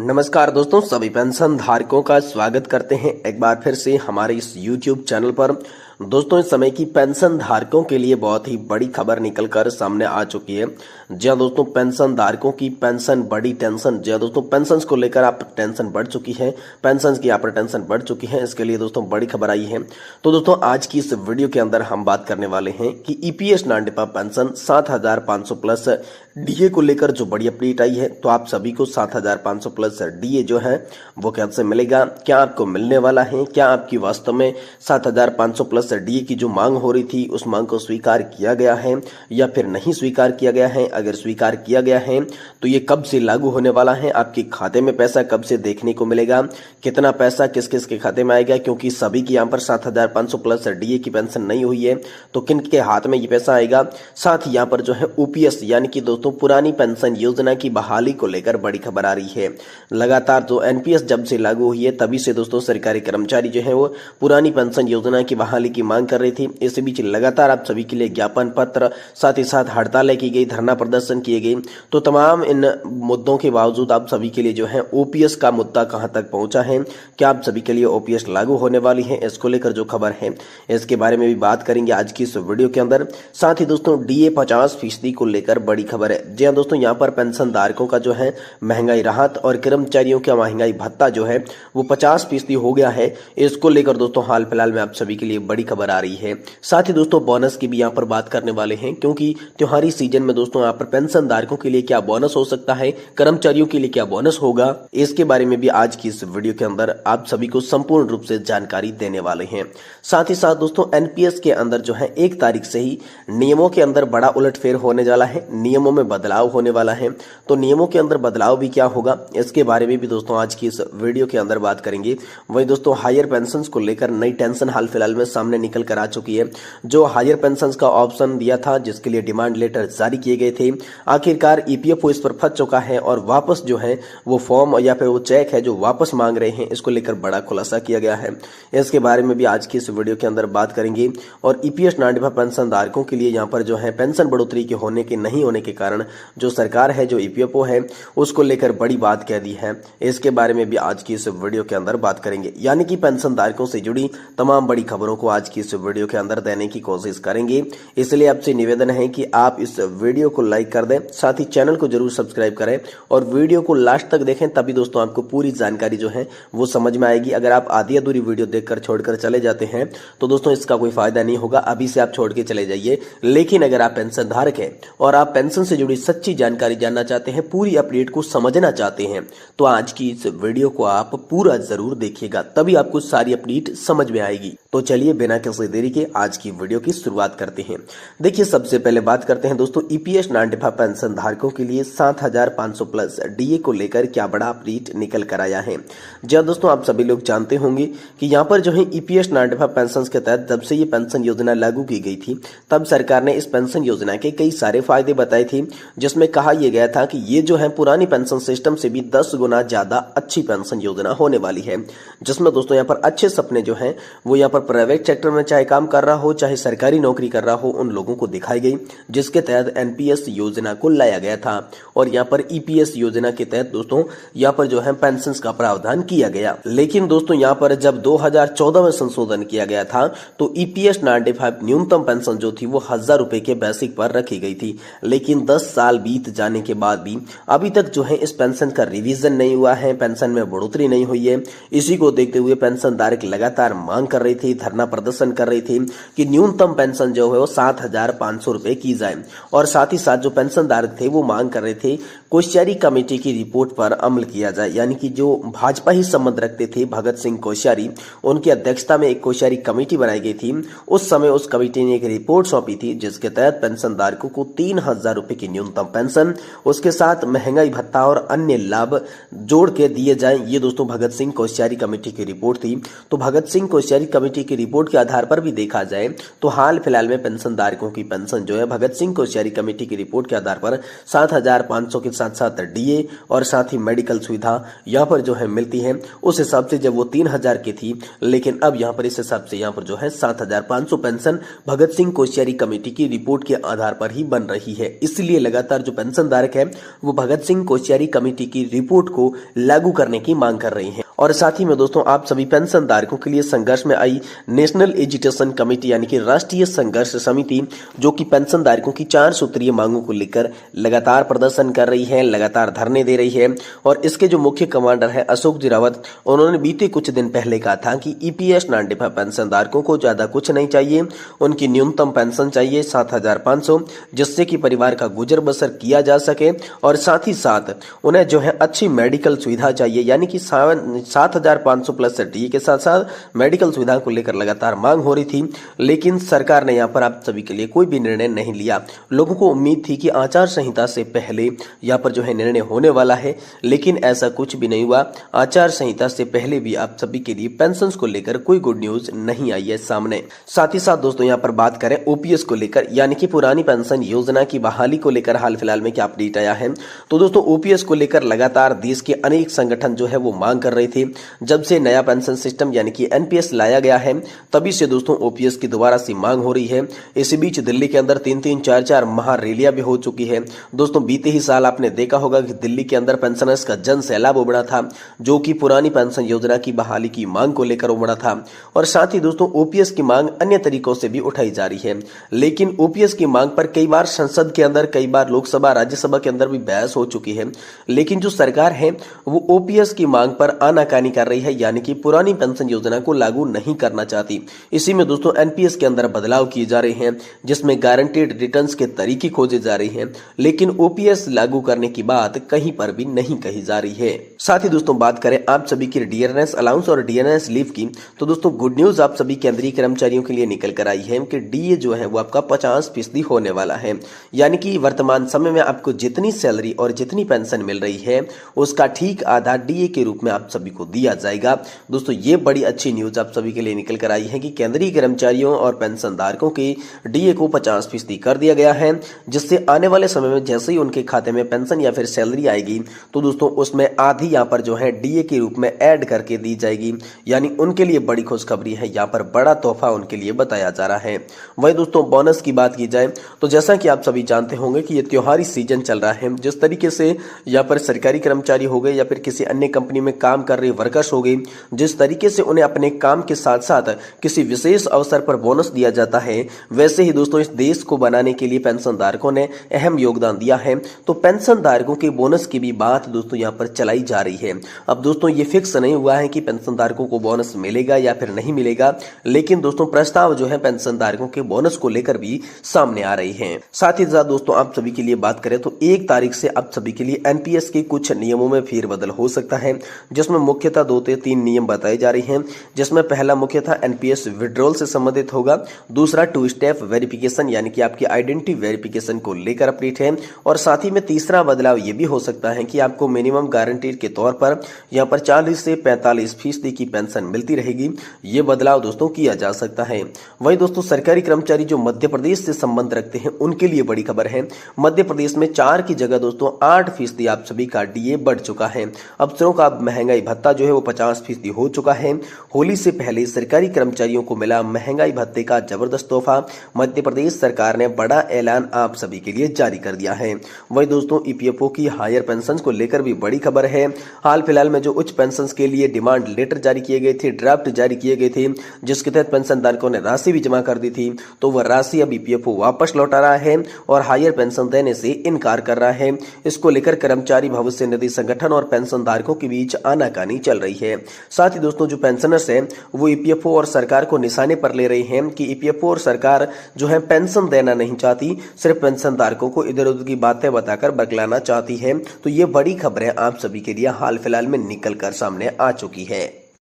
नमस्कार दोस्तों, सभी पेंशन धारकों का स्वागत करते हैं एक बार फिर से हमारे इस YouTube चैनल पर। दोस्तों, इस समय की पेंशन धारकों के लिए बहुत ही बड़ी खबर निकलकर सामने आ चुकी है। जी हां दोस्तों, पेंशन धारकों की पेंशन बड़ी टेंशन। जी हां दोस्तों, पेंशन को लेकर आप टेंशन बढ़ चुकी है, पेंशन की आप टेंशन बढ़ चुकी है। इसके लिए दोस्तों बड़ी खबर आई है। तो दोस्तों, आज की इस वीडियो के अंदर हम बात करने वाले हैं कि ईपीएस नॉन डिफा पेंशन 7,500 प्लस डीए को लेकर जो बड़ी अपडेट आई है। तो आप सभी को 7,500 प्लस डीए जो है वो कैसे मिलेगा, क्या आपको मिलने वाला है, क्या आपकी वास्तव में 7,500 प्लस डीए की जो मांग हो रही थी उस मांग को स्वीकार किया गया है या फिर नहीं स्वीकार किया गया है। अगर स्वीकार किया गया है तो ये कब से लागू होने वाला है, आपके खाते में पैसा कब से देखने को मिलेगा, कितना पैसा किस किस के खाते में आएगा, क्योंकि सभी की यहाँ पर 7,500 प्लस डीए की पेंशन नहीं हुई है तो किन के हाथ में ये पैसा आएगा। साथ ही यहाँ पर जो है ओपीएस यानी कि दोस्तों पुरानी पेंशन योजना की बहाली को लेकर बड़ी खबर आ रही है। लगातार जो एनपीएस जब से लागू हुई है तभी से दोस्तों सरकारी कर्मचारी जो है वो पुरानी पेंशन योजना की बहाली की मांग कर रही थी। इस बीच लगातार आप सभी के लिए ज्ञापन पत्र, साथ ही साथ हड़तालें की गई, धरना प्रदर्शन किए गए। तो तमाम इन मुद्दों के बावजूद आप सभी के लिए जो है ओपीएस का मुद्दा कहां तक पहुंचा है, क्या आप सभी के लिए ओपीएस लागू होने वाली है, इसको लेकर जो खबर है इसके बारे में भी बात करेंगे आज की इस वीडियो के अंदर। साथ ही दोस्तों डीए 50% को लेकर बड़ी खबर है। जी हाँ दोस्तों, यहाँ पर पेंशन धारकों का जो है महंगाई राहत और कर्मचारियों का महंगाई भत्ता जो है वो 50% हो गया है। इसको लेकर दोस्तों हाल फिलहाल में आप सभी के लिए बड़ी खबर आ रही है। साथ ही दोस्तों बोनस की भी यहाँ पर बात करने वाले हैं, क्योंकि त्योहारी सीजन में दोस्तों यहाँ पर पेंशन धारकों के लिए क्या बोनस हो सकता है, कर्मचारियों के लिए क्या बोनस होगा, इसके बारे में भी आज की इस वीडियो के अंदर आप सभी को संपूर्ण रूप से जानकारी देने वाले हैं। साथ ही साथ दोस्तों एनपीएस के अंदर जो है 1 तारीख से ही नियमों के अंदर बड़ा उलटफेर होने वाला है, नियमों में बदलाव होने वाला है। तो नियमों के अंदर बदलाव भी क्या होगा इसके बारे में भी दोस्तों आज की इस वीडियो के अंदर बात करेंगे। वहीं दोस्तों हायर पेंशन को लेकर नई टेंशन हाल फिलहाल में सामने निकल कर आ चुकी है। जो हायर पेंशन का ऑप्शन दिया था, जिसके लिए डिमांड लेटर जारी किए गए थे, आखिरकार ईपीएफओ इस पर फंस चुका है और वापस जो है वो फॉर्म या फिर वो चेक है जो वापस मांग रहे हैं, इसको लेकर बड़ा खुलासा किया गया है। इसके बारे में भी आज की इस वीडियो के अंदर बात करेंगे। और ईपीएस नॉन डिफा पेंशन धारकों के लिए यहाँ पर जो है पेंशन बढ़ोतरी के होने के नहीं होने के कारण जो सरकार है, जो ईपीएफओ है, उसको लेकर बड़ी बात कह दी है। इसके बारे में भी आज की इस वीडियो के अंदर बात करेंगे। यानी कि पेंशन धारकों से जुड़ी तमाम बड़ी खबरों को आज की इस वीडियो के अंदर देने की कोशिश करेंगे। इसलिए आपसे निवेदन है कि आप इस वीडियो को लाइक कर दें, साथ ही चैनल को जरूर सब्सक्राइब करें और वीडियो को लास्ट तक देखें, तभी दोस्तों आपको पूरी जानकारी जो है वो समझ में आएगी। अगर आप आधी अधूरी वीडियो देखकर छोड़कर चले जाते हैं तो दोस्तों इसका कोई फायदा नहीं होगा, अभी से आप छोड़ के चले जाइए। लेकिन अगर आप पेंशन धारक हैं और आप पेंशन से जुड़ी सच्ची जानकारी जानना चाहते हैं, पूरी अपडेट को समझना चाहते हैं, तो आज की इस वीडियो को आप पूरा जरूर देखिएगा, तभी आपको सारी अपडेट समझ में आएगी। तो चलिए बिना किसी देरी के आज की वीडियो की शुरुआत करते हैं। देखिए, सबसे पहले बात करते हैं दोस्तों ईपीएस नॉन डिफा पेंशन धारकों के लिए 7,500 प्लस डीए को लेकर क्या बड़ा अपडेट निकल कर आया है। जी दोस्तों, आप सभी लोग जानते होंगे कि यहाँ पर जो है ईपीएस नॉन डिफा पेंशन के तहत जब से ये पेंशन योजना लागू की गई थी तब सरकार ने इस पेंशन योजना के कई सारे फायदे बताए थे, जिसमें कहा यह गया था कि ये जो है पुरानी पेंशन सिस्टम से भी 10 गुना ज्यादा अच्छी पेंशन योजना होने वाली है, जिसमें दोस्तों यहाँ पर अच्छे सपने जो हैं वो यहाँ पर प्राइवेट सेक्टर में चाहे काम कर रहा हो चाहे सरकारी नौकरी कर रहा हो उन लोगों को दिखाई गई, जिसके तहत एनपीएस योजना को लाया गया था। और यहाँ पर ईपीएस योजना के तहत दोस्तों यहाँ पर जो है पेंशन का प्रावधान किया गया। लेकिन दोस्तों यहाँ पर जब 2014 में संशोधन किया गया था तो ईपीएस नॉन डिफा न्यूनतम पेंशन जो थी वो 1,000 रुपए के बेसिक पर रखी गई थी। लेकिन 10 साल बीत जाने के बाद भी अभी तक जो है इस पेंशन का रिवीजन नहीं हुआ है, पेंशन में बढ़ोतरी नहीं हुई है। इसी को देखते हुए पेंशन धारक लगातार मांग कर रही थी, धरना प्रदर्शन कर रही थी कि न्यूनतम पेंशन जो है वो 7,500 रुपए की जाए। और साथ ही साथ जो पेंशन धारक थे वो मांग कर रहे थे कोश्यारी कमेटी की रिपोर्ट पर अमल किया जाए। यानी कि जो भाजपा ही संबंध रखते थे भगत सिंह कोश्यारी, उनकी अध्यक्षता में एक कोश्यारी कमेटी बनाई गई थी। उस समय उस कमेटी ने एक रिपोर्ट सौंपी थी जिसके तहत पेंशन धारकों को 3,000 रुपए की न्यूनतम पेंशन, उसके साथ महंगाई भत्ता और अन्य लाभ जोड़ के दिए जाएं। ये दोस्तों भगत सिंह कोश्यारी कमेटी की रिपोर्ट थी। तो भगत सिंह कोश्यारी कमेटी की रिपोर्ट के आधार पर भी देखा जाए तो हाल फिलहाल में पेंशनधारकों की पेंशन जो है भगत सिंह कोश्यारी कमेटी की रिपोर्ट के आधार पर 7,500 के साथ साथ डीए और साथ ही मेडिकल सुविधा यहाँ पर जो है मिलती है। उस हिसाब से जब वो 3,000 की थी, लेकिन अब यहाँ पर इस हिसाब से यहाँ पर जो है 7,500 पेंशन भगत सिंह कोश्यारी कमेटी की रिपोर्ट के आधार पर ही बन रही है। इसलिए लगातार जो पेंशन धारक है वो भगत सिंह कोश्यारी कमेटी की रिपोर्ट को लागू करने की मांग कर रही है। और साथ ही में दोस्तों आप सभी पेंशन धारकों के लिए संघर्ष में आई नेशनल एजुटेशन कमेटी यानी कि राष्ट्रीय संघर्ष समिति, जो कि पेंशन धारकों की 4 सूत्रीय मांगों को लेकर लगातार प्रदर्शन कर रही है, लगातार धरने दे रही है। और इसके जो मुख्य कमांडर है अशोक जी रावत, उन्होंने बीते कुछ दिन पहले कहा था कि ईपीएस 95 पेंशन धारकों को ज्यादा कुछ नहीं चाहिए, उनकी न्यूनतम पेंशन चाहिए 7,500, जिससे कि परिवार का गुजर बसर किया जा सके। और साथ ही साथ उन्हें जो है अच्छी मेडिकल सुविधा चाहिए, यानी कि 7,500 प्लस डी के साथ साथ मेडिकल सुविधा को लेकर लगातार मांग हो रही थी। लेकिन सरकार ने यहाँ पर आप सभी के लिए कोई भी निर्णय नहीं लिया। लोगों को उम्मीद थी कि आचार संहिता से पहले यहाँ पर जो है निर्णय होने वाला है, लेकिन ऐसा कुछ भी नहीं हुआ। आचार संहिता से पहले भी आप सभी के लिए पेंशन को लेकर कोई गुड न्यूज नहीं आई है सामने। साथ ही साथ दोस्तों यहाँ पर बात करें ओपीएस को लेकर, यानी कि पुरानी पेंशन योजना की बहाली को लेकर हाल फिलहाल में क्या अपडेट आया है। तो दोस्तों ओपीएस को लेकर लगातार देश के अनेक संगठन जो है वो मांग कर रहे थे। जब से नया पेंशन सिस्टम यानी कि एनपीएस लाया गया है, तभी से दोस्तों ओपीएस की दोबारा से मांग हो रही है। इसी बीच दिल्ली के अंदर 3-3, 4-4 महारैलियां भी हो चुकी है। दोस्तों बीते ही साल आपने देखा होगा कि दिल्ली के अंदर पेंशनर्स का जन सैलाब उमड़ा था, जो कि पुरानी पेंशन योजना की बहाली की मांग को लेकर उमड़ा था। और साथ ही दोस्तों ओपीएस की मांग अन्य तरीकों से भी उठाई जा रही है, लेकिन ओपीएस की मांग पर कई बार संसद के अंदर, कई बार लोकसभा राज्यसभा के अंदर भी बहस हो चुकी है। लेकिन जो सरकार है वो ओपीएस की मांग पर आनाकानी कर रही है, यानी कि पुरानी पेंशन योजना को लागू नहीं करना चाहती। इसी में दोस्तों एनपीएस के अंदर बदलाव किए जा रहे हैं, जिसमें गारंटीड रिटर्न्स के तरीके खोजे जा रहे हैं, लेकिन ओपीएस लागू करने की बात कहीं पर भी नहीं कही जा रही है। साथ ही दोस्तों बात करें आप सभी की डीएनएस अलाउंस और डीएनएस लीव की, तो दोस्तों गुड न्यूज आप सभी केंद्रीय कर्मचारियों के लिए निकल कर आई है कि डीए जो है वो आपका 50% होने वाला है। यानी कि वर्तमान समय में आपको जितनी सैलरी और जितनी पेंशन मिल रही है उसका ठीक आधा डीए के रूप में आप सभी को दिया जाएगा। दोस्तों ये बड़ी अच्छी न्यूज आप सभी के लिए निकल कर आई है कि केंद्रीय कर्मचारियों और पेंशन धारकों के डीए को 50% कर दिया गया है, जिससे आने वाले समय में जैसे ही उनके खाते में पेंशन या फिर सैलरी आएगी तो दोस्तों उसमें आधी यहाँ पर जो है डीए के रूप में ऐड करके दी जाएगी। यानी उनके लिए बड़ी खुशखबरी है, यहाँ पर बड़ा तोहफा उनके लिए बताया जा रहा है। वही दोस्तों बोनस की बात की जाए तो जैसा कि आप सभी जानते होंगे कि ये त्योहारी सीजन चल रहा है। जिस तरीके से यहाँ पर सरकारी कर्मचारी हो गए या फिर किसी अन्य कंपनी में काम कर रहे वर्कर्स हो गए, जिस तरीके से उन्हें अपने काम के साथ साथ किसी विशेष अवसर पर बोनस दिया जाता है, वैसे ही दोस्तों इस देश को बनाने के लिए पेंशन धारकों ने अहम योगदान दिया है। तो पेंशन धारकों के बोनस की भी बात दोस्तों यहाँ पर चलाई जा रही है। अब दोस्तों ये फिक्स नहीं हुआ है कि पेंशन धारकों को बोनस मिलेगा या फिर नहीं मिलेगा, लेकिन दोस्तों प्रस्ताव जो है पेंशन धारकों के बोनस को लेकर भी सामने आ रही है। साथ ही साथ दोस्तों आप सभी के लिए बात करें तो 1 तारीख से आप सभी के लिए एनपीएस के कुछ नियमों में फेरबदल हो सकता है, जिसमें मुख्यतः 2 से 3 नियम बताए जा रहे हैं। जिसमें पहला मुख्यतः एनपीएस विड्रॉल से संबंधित होगा, दूसरा 2 स्टेप वेरिफिकेशन यानी कि आपकी आइडेंटिटी वेरिफिकेशन को लेकर अपडेट है, और साथ ही में तीसरा बदलाव ये भी हो सकता है कि आपको मिनिमम गारंटीड के तौर पर यहाँ पर 40 से 45% की पेंशन मिलती रहेगी। ये बदलाव दोस्तों किया जा सकता है। वही दोस्तों सरकारी कर्मचारी जो मध्य प्रदेश से संबंध रखते हैं उनके लिए बड़ी खबर है। मध्य प्रदेश में 4 की जगह दोस्तों 8% आप सभी का डीए बढ़ चुका है। अफसरों का महंगाई भत्ता जो है वो 50% हो चुका है। होली से पहले सरकारी कर्मचारियों को मिला महंगाई भत्ते का जबरदस्त तोहफा। मध्य प्रदेश सरकार ने बड़ा ऐलान आप सभी के लिए जारी कर दिया है। वही दोस्तों ईपीएफओ की हायर पेंशन को लेकर भी बड़ी खबर है। हाल फिलहाल में जो उच्च पेंशन के लिए डिमांड लेटर जारी किए गए थे, ड्राफ्ट जारी किए गए थे, जिसके तहत पेंशन धारकों ने राशि भी जमा कर दी थी, तो वह राशि अब ईपीएफओ वापस लौटा रहा है और हायर पेंशन देने से इनकार कर रहा है। इसको लेकर कर्मचारी भविष्य निधि संगठन और पेंशन धारकों के बीच आनाकानी चल रही है। साथ ही दोस्तों जो पेंशनर्स हैं वो ईपीएफओ और सरकार को निशाने पर ले रहे हैं कि ईपीएफओ और सरकार जो है पेंशन देना नहीं चाहती, सिर्फ पेंशन धारकों को इधर उधर की बातें बताकर बरगलाना चाहती है। तो ये बड़ी खबरें आप सभी के लिए हाल फिलहाल में निकल कर सामने आ चुकी है।